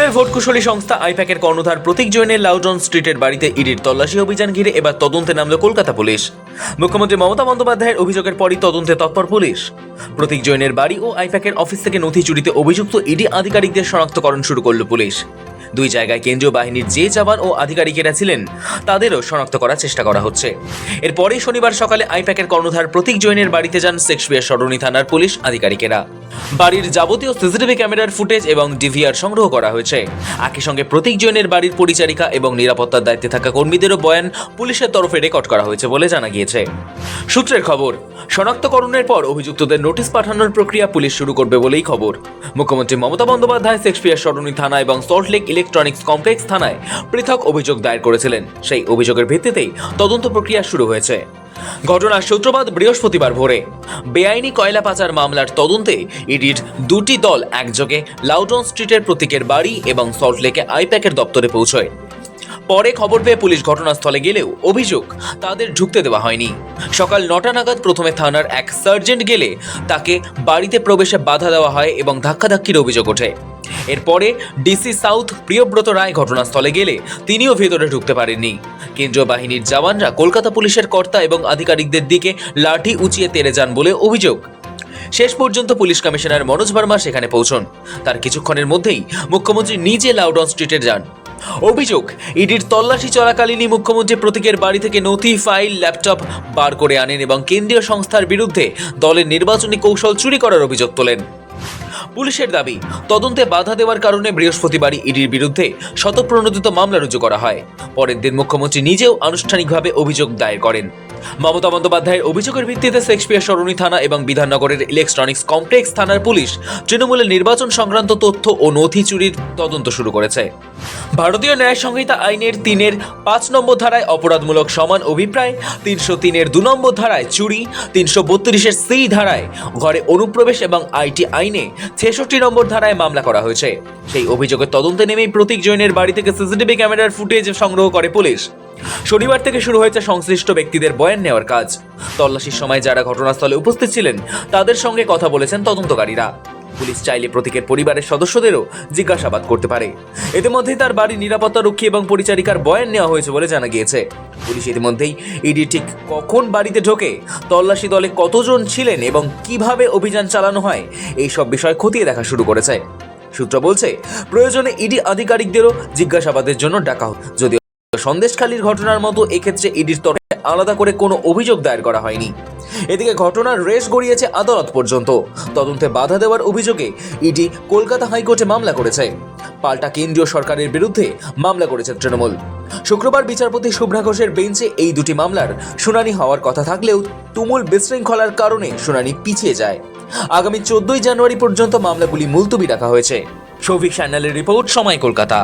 তৃণমূলের ভোট কুশলী সংস্থা আইপ্যাকের কর্ণধার প্রতীক জৈনের লাউডন স্ট্রিটের বাড়িতে ইডির তল্লাশি অভিযান ঘিরে এবার তদন্তে নামল কলকাতা পুলিশ। মুখ্যমন্ত্রী মমতা বন্দ্যোপাধ্যায়ের অভিযোগের পরই তদন্তে তৎপর পুলিশ। প্রতীক জৈনের বাড়ি ও আইপ্যাকের অফিস থেকে নথি চুরিতে অভিযুক্ত ইডি আধিকারিকদের শনাক্তকরণ শুরু করল পুলিশ। দুই জায়গায় কেন্দ্রীয় বাহিনীর যে জওয়ান ও আধিকারিকেরা ছিলেন তাদেরও শনাক্ত করার চেষ্টা করা হচ্ছে। এরপরেই শনিবার সকালে আইপ্যাকের কর্ণধার প্রতীক জৈনের বাড়িতে যান শেক্সপিয়ার সরণি থানার পুলিশ আধিকারিকেরা। বাড়ির যাবতীয় সিসিটিভি ক্যামেরার ফুটেজ এবং ডিভিআর সংগ্রহ করা হয়েছে। একই সঙ্গে প্রতীক জৈনের বাড়ির পরিচারিকা এবং নিরাপত্তার দায়িত্বে থাকা কর্মীদেরও বয়ান পুলিশের তরফে রেকর্ড করা হয়েছে বলে জানা গিয়েছে। সূত্রের খবর, শনাক্তকরণের পর অভিযুক্তদের নোটিশ পাঠানোর প্রক্রিয়া পুলিশ শুরু করবে বলেই খবর। মুখ্যমন্ত্রী মমতা বন্দ্যোপাধ্যায় শেক্সপিয়ার সরণি থানা এবং সল্টলেক ইলেকট্রনিক্স কমপ্লেক্স থানায় পৃথক অভিযোগ দায়ের করেছিলেন। সেই অভিযোগের ভিত্তিতেই তদন্ত প্রক্রিয়া শুরু হয়েছে। ঘটনার সূত্রপাত বৃহস্পতিবার ভোরে। বেআইনি কয়লা পাচার মামলার তদন্তে ইডির দুটি দল একযোগে লাউডন স্ট্রিটের প্রতীকের বাড়ি এবং সল্টলেকে আইপ্যাকের দপ্তরে পৌঁছয়। পরে খবর পেয়ে পুলিশ ঘটনাস্থলে গেলেও অভিযোগ তাদের ঢুকতে দেওয়া হয়নি। সকাল 9টা নাগাদ প্রথমে থানার এক সার্জেন্ট গেলে তাকে বাড়িতে প্রবেশে বাধা দেওয়া হয় এবং ধাক্কাধাক্কির অভিযোগ ওঠে। এরপরে ডিসি সাউথ প্রিয়ব্রত রায় ঘটনাস্থলে গেলে তিনিও ভেতরে ঢুকতে পারেননি। কেন্দ্রীয় বাহিনীর জওয়ানরা কলকাতা পুলিশের কর্তা এবং আধিকারিকদের দিকে লাঠি উঁচিয়ে তেড়ে যান বলে অভিযোগ। শেষ পর্যন্ত পুলিশ কমিশনার মনোজ ভার্মা সেখানে পৌঁছন। তার কিছুক্ষণের মধ্যেই মুখ্যমন্ত্রী নিজে লাউডন স্ট্রিটে যান। অভিযোগ, ইডির তল্লাশি চলাকালীনই মুখ্যমন্ত্রী প্রতীকের বাড়ি থেকে নথি, ফাইল, ল্যাপটপ বার করে আনেন এবং কেন্দ্রীয় সংস্থার বিরুদ্ধে দলের নির্বাচনী কৌশল চুরি করার অভিযোগ তোলেন। পুলিশের দাবি, তদন্তে বাধা দেওয়ার কারণে বৃহস্পতিবারই ইডির বিরুদ্ধে শতপ্রণোদিত মামলা রুজু করা হয়। পরের দিন মুখ্যমন্ত্রী নিজেও আনুষ্ঠানিকভাবে অভিযোগ দায়ের করেন। মমতা বন্দ্যোপাধ্যায়ের অভিযোগের ভিত্তিতে শেক্সপিয়ার সরণি থানা এবং বিধাননগরের ইলেকট্রনিক্স কমপ্লেক্স থানার পুলিশ তৃণমূলের নির্বাচন সংক্রান্ত তথ্য ও নথি চুরির তদন্ত শুরু করেছে। ভারতীয় ন্যায় সংহিতা আইনের 3-এর 5 নম্বর ধারায় অপরাধমূলক সমান অভিপ্রায়, 303-এর 2 নম্বর ধারায় চুরি, 332-এর C ধারায় ঘরে অনুপ্রবেশ এবং আইটি আইনে 66 নম্বর ধারায় মামলা করা হয়েছে। সেই অভিযোগের তদন্তে নেমেই প্রতীক জৈনের বাড়ি থেকে সিসিটিভি ক্যামেরার ফুটেজ সংগ্রহ করে পুলিশ। শনিবার থেকে শুরু হয়েছে সংশ্লিষ্ট ব্যক্তিদের বয়ান নেওয়ার কাজ। তল্লাশির সময় যারা ঘটনাস্থলে উপস্থিত ছিলেন তাদের সঙ্গে কথা বলেছেন তদন্তকারীরা। পুলিশ চাইলে প্রতীকের পরিবারের সদস্যদেরও জিজ্ঞাসাবাদ করতে পারে। ইতিমধ্যেই তার বাড়ির নিরাপত্তা রক্ষী এবং পরিচারিকার বয়ান নেওয়া হয়েছে বলে জানা গিয়েছে। পুলিশ ইতিমধ্যেই ইডি ঠিক কখন বাড়িতে ঢোকে, তল্লাশি দলে কতজন ছিলেন এবং কিভাবে অভিযান চালানো হয় এই সব বিষয় খতিয়ে দেখা শুরু করেছে। সূত্র বলছে, প্রয়োজনে ইডি আধিকারিকদেরও জিজ্ঞাসাবাদের জন্য ডাকা হোক। যদিও সন্দেশখালীর ঘটনার মতো এক্ষেত্রে ইডির তরফে আলাদা করে কোনো অভিযোগ দায়ের করা হয়নি। এদিকে ঘটনার রেশ গড়িয়েছে আদালত পর্যন্ত। তদন্তে বাধা দেওয়ার অভিযোগে ইডি কলকাতা হাইকোর্টে মামলা করেছে। পাল্টা কেন্দ্রীয় সরকারের বিরুদ্ধে মামলা করেছে তৃণমূল। শুক্রবার বিচারপতি শুভ্রা ঘোষের বেঞ্চে এই দুটি মামলার শুনানি হওয়ার কথা থাকলেও তুমুল বিশৃঙ্খলার কারণে শুনানি পিছিয়ে যায়। আগামী 14ই জানুয়ারি পর্যন্ত মামলাগুলি মুলতবি রাখা হয়েছে। সৌভিক সান্যালের রিপোর্ট, সময় কলকাতা।